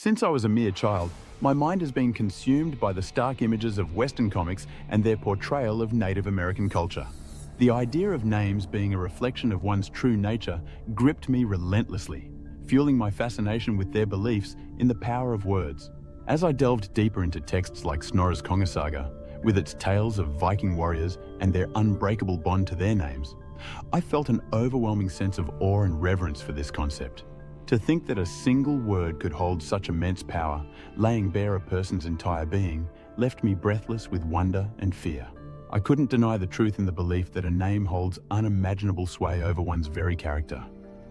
Since I was a mere child, my mind has been consumed by the stark images of Western comics and their portrayal of Native American culture. The idea of names being a reflection of one's true nature gripped me relentlessly, fueling my fascination with their beliefs in the power of words. As I delved deeper into texts like Snorri's Konga Saga, with its tales of Viking warriors and their unbreakable bond to their names, I felt an overwhelming sense of awe and reverence for this concept. To think that a single word could hold such immense power, laying bare a person's entire being, left me breathless with wonder and fear. I couldn't deny the truth in the belief that a name holds unimaginable sway over one's very character.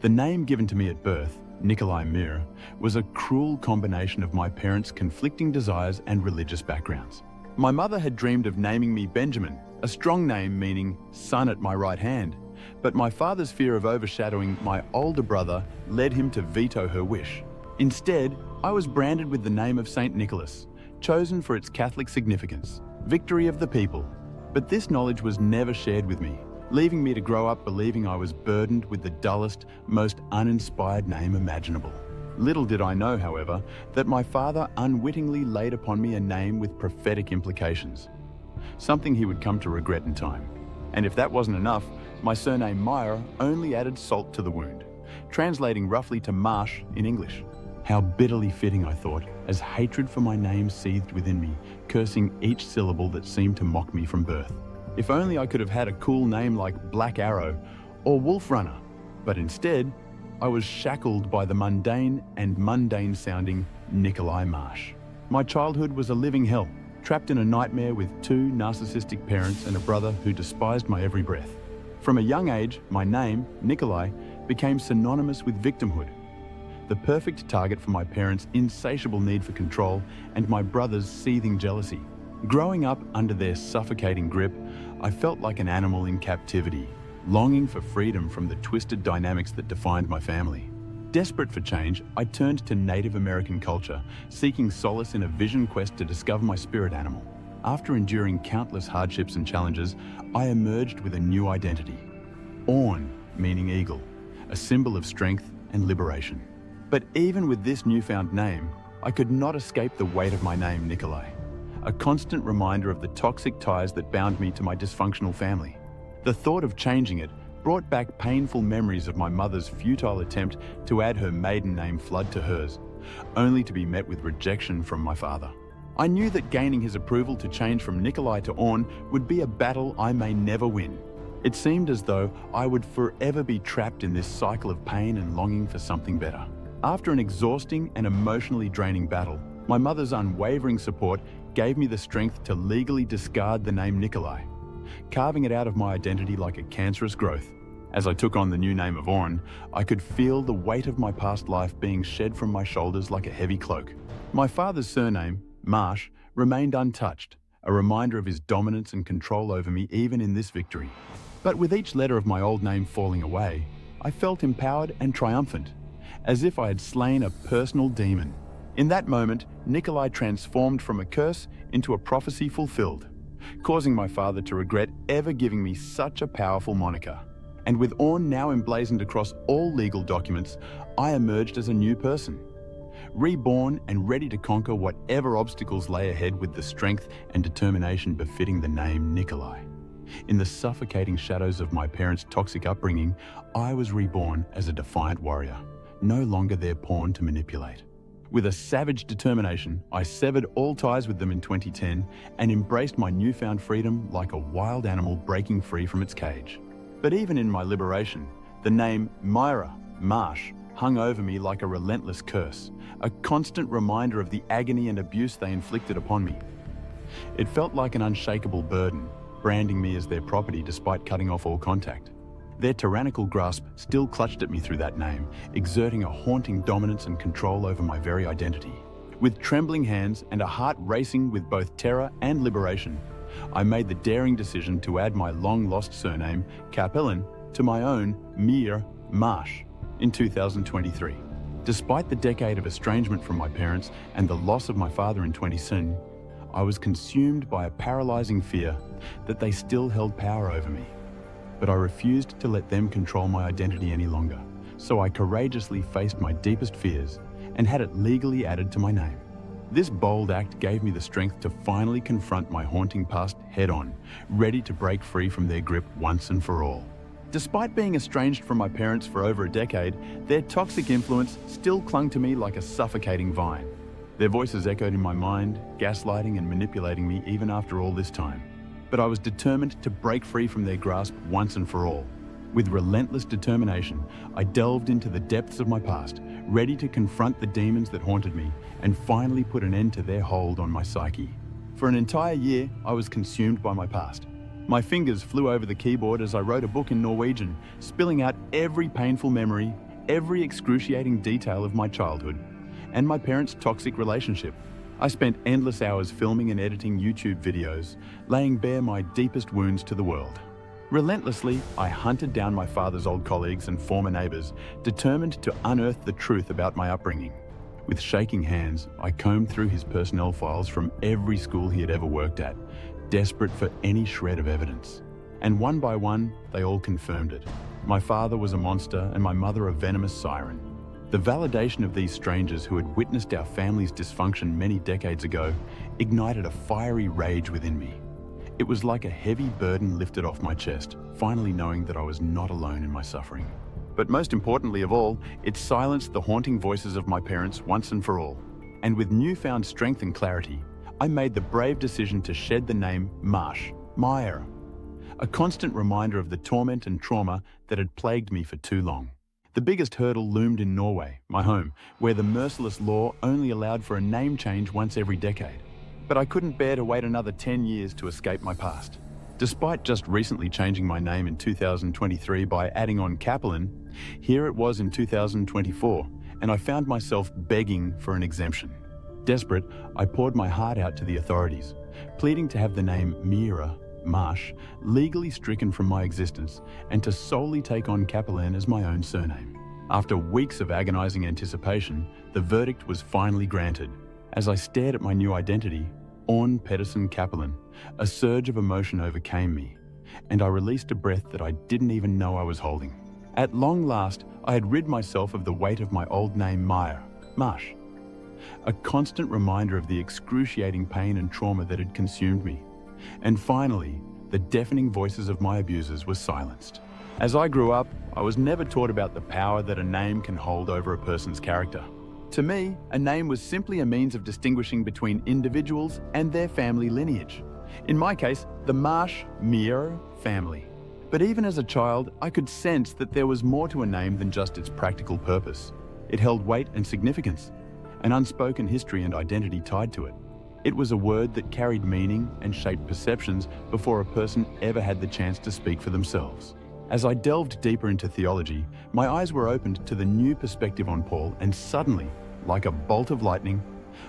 The name given to me at birth, Nicolai Myhre, was a cruel combination of my parents' conflicting desires and religious backgrounds. My mother had dreamed of naming me Benjamin, a strong name meaning son at my right hand, but my father's fear of overshadowing my older brother led him to veto her wish. Instead, I was branded with the name of Saint Nicholas, chosen for its Catholic significance, victory of the people. But this knowledge was never shared with me, leaving me to grow up believing I was burdened with the dullest, most uninspired name imaginable. Little did I know, however, that my father unwittingly laid upon me a name with prophetic implications, something he would come to regret in time. And if that wasn't enough, my surname Myhre only added salt to the wound, translating roughly to marsh in English. How bitterly fitting, I thought, as hatred for my name seethed within me, cursing each syllable that seemed to mock me from birth. If only I could have had a cool name like Black Arrow or Wolf Runner, but instead, I was shackled by the mundane-sounding Nicolai Myhre. My childhood was a living hell, trapped in a nightmare with two narcissistic parents and a brother who despised my every breath. From a young age, my name, Nicolai, became synonymous with victimhood, the perfect target for my parents' insatiable need for control and my brother's seething jealousy. Growing up under their suffocating grip, I felt like an animal in captivity, longing for freedom from the twisted dynamics that defined my family. Desperate for change, I turned to Native American culture, seeking solace in a vision quest to discover my spirit animal. After enduring countless hardships and challenges, I emerged with a new identity. Orn, meaning eagle, a symbol of strength and liberation. But even with this newfound name, I could not escape the weight of my name, Nicolai, a constant reminder of the toxic ties that bound me to my dysfunctional family. The thought of changing it brought back painful memories of my mother's futile attempt to add her maiden name Flood to hers, only to be met with rejection from my father. I knew that gaining his approval to change from Nicolai to Orn would be a battle I may never win. It seemed as though I would forever be trapped in this cycle of pain and longing for something better. After an exhausting and emotionally draining battle, my mother's unwavering support gave me the strength to legally discard the name Nicolai, carving it out of my identity like a cancerous growth. As I took on the new name of Orn, I could feel the weight of my past life being shed from my shoulders like a heavy cloak. My father's surname, Myhre, remained untouched, a reminder of his dominance and control over me even in this victory. But with each letter of my old name falling away, I felt empowered and triumphant, as if I had slain a personal demon. In that moment, Nicolai transformed from a curse into a prophecy fulfilled, causing my father to regret ever giving me such a powerful moniker. And with Orn now emblazoned across all legal documents, I emerged as a new person, reborn and ready to conquer whatever obstacles lay ahead with the strength and determination befitting the name Nicolai. In the suffocating shadows of my parents' toxic upbringing, I was reborn as a defiant warrior, no longer their pawn to manipulate. With a savage determination, I severed all ties with them in 2010 and embraced my newfound freedom like a wild animal breaking free from its cage. But even in my liberation, the name Myhre, Marsh, hung over me like a relentless curse, a constant reminder of the agony and abuse they inflicted upon me. It felt like an unshakable burden, branding me as their property despite cutting off all contact. Their tyrannical grasp still clutched at me through that name, exerting a haunting dominance and control over my very identity. With trembling hands and a heart racing with both terror and liberation, I made the daring decision to add my long-lost surname, Cappelen, to my own Myhre Marsh in 2023. Despite the decade of estrangement from my parents and the loss of my father in 2010, I was consumed by a paralyzing fear that they still held power over me. But I refused to let them control my identity any longer, so I courageously faced my deepest fears and had it legally added to my name. This bold act gave me the strength to finally confront my haunting past head-on, ready to break free from their grip once and for all. Despite being estranged from my parents for over a decade, their toxic influence still clung to me like a suffocating vine. Their voices echoed in my mind, gaslighting and manipulating me even after all this time. But I was determined to break free from their grasp once and for all. With relentless determination, I delved into the depths of my past, ready to confront the demons that haunted me and finally put an end to their hold on my psyche. For an entire year, I was consumed by my past. My fingers flew over the keyboard as I wrote a book in Norwegian, spilling out every painful memory, every excruciating detail of my childhood, and my parents' toxic relationship. I spent endless hours filming and editing YouTube videos, laying bare my deepest wounds to the world. Relentlessly, I hunted down my father's old colleagues and former neighbors, determined to unearth the truth about my upbringing. With shaking hands, I combed through his personnel files from every school he had ever worked at, desperate for any shred of evidence. And one by one, they all confirmed it. My father was a monster and my mother a venomous siren. The validation of these strangers who had witnessed our family's dysfunction many decades ago ignited a fiery rage within me. It was like a heavy burden lifted off my chest, finally knowing that I was not alone in my suffering. But most importantly of all, it silenced the haunting voices of my parents once and for all. And with newfound strength and clarity, I made the brave decision to shed the name Myhre, a constant reminder of the torment and trauma that had plagued me for too long. The biggest hurdle loomed in Norway, my home, where the merciless law only allowed for a name change once every decade. But I couldn't bear to wait another 10 years to escape my past. Despite just recently changing my name in 2023 by adding on Cappelen, here it was in 2024, and I found myself begging for an exemption. Desperate, I poured my heart out to the authorities, pleading to have the name Myhre, legally stricken from my existence and to solely take on Cappelen as my own surname. After weeks of agonizing anticipation, the verdict was finally granted. As I stared at my new identity, Orn Pedersen Cappelen, a surge of emotion overcame me, and I released a breath that I didn't even know I was holding. At long last, I had rid myself of the weight of my old name Myhre, a constant reminder of the excruciating pain and trauma that had consumed me. And finally, the deafening voices of my abusers were silenced. As I grew up, I was never taught about the power that a name can hold over a person's character. To me, a name was simply a means of distinguishing between individuals and their family lineage. In my case, the Myhre family. But even as a child, I could sense that there was more to a name than just its practical purpose. It held weight and significance, an unspoken history and identity tied to it. It was a word that carried meaning and shaped perceptions before a person ever had the chance to speak for themselves. As I delved deeper into theology, my eyes were opened to the new perspective on Paul, and suddenly, like a bolt of lightning,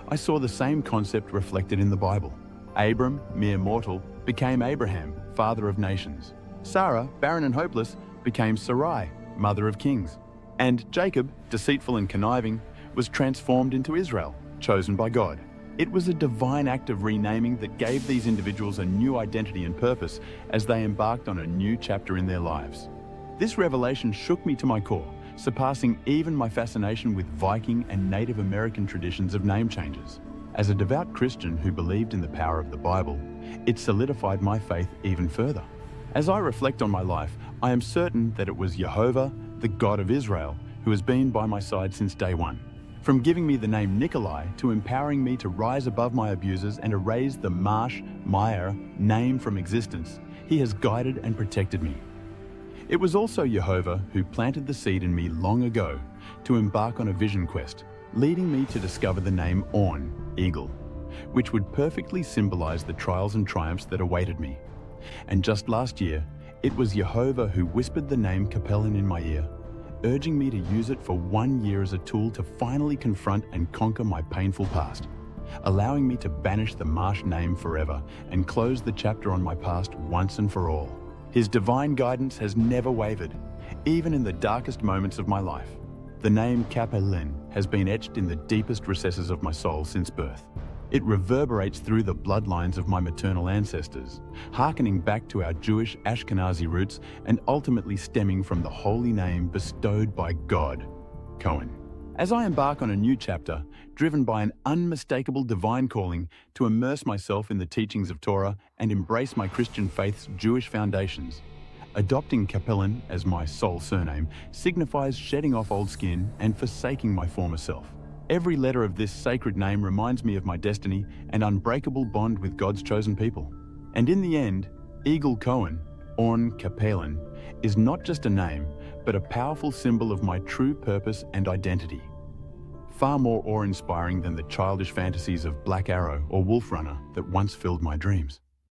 I saw the same concept reflected in the Bible. Abram, mere mortal, became Abraham, father of nations. Sarah, barren and hopeless, became Sarai, mother of kings. And Jacob, deceitful and conniving, was transformed into Israel, chosen by God. It was a divine act of renaming that gave these individuals a new identity and purpose as they embarked on a new chapter in their lives. This revelation shook me to my core, surpassing even my fascination with Viking and Native American traditions of name changes. As a devout Christian who believed in the power of the Bible, it solidified my faith even further. As I reflect on my life, I am certain that it was Jehovah, the God of Israel, who has been by my side since day one. From giving me the name Nicolai to empowering me to rise above my abusers and erase the Myhre name from existence, he has guided and protected me. It was also Jehovah who planted the seed in me long ago to embark on a vision quest, leading me to discover the name Orn, eagle, which would perfectly symbolize the trials and triumphs that awaited me. And just last year, it was Jehovah who whispered the name Cappelen in my ear, urging me to use it for 1 year as a tool to finally confront and conquer my painful past, allowing me to banish the name forever and close the chapter on my past once and for all. His divine guidance has never wavered, even in the darkest moments of my life. The name Cappelen has been etched in the deepest recesses of my soul since birth. It reverberates through the bloodlines of my maternal ancestors, hearkening back to our Jewish Ashkenazi roots and ultimately stemming from the holy name bestowed by God, Cohen. As I embark on a new chapter, driven by an unmistakable divine calling to immerse myself in the teachings of Torah and embrace my Christian faith's Jewish foundations, adopting Cappelen as my sole surname signifies shedding off old skin and forsaking my former self. Every letter of this sacred name reminds me of my destiny and unbreakable bond with God's chosen people. And in the end, Eagle Cohen, Orn Pedersen, is not just a name, but a powerful symbol of my true purpose and identity. Far more awe-inspiring than the childish fantasies of Black Arrow or Wolf Runner that once filled my dreams.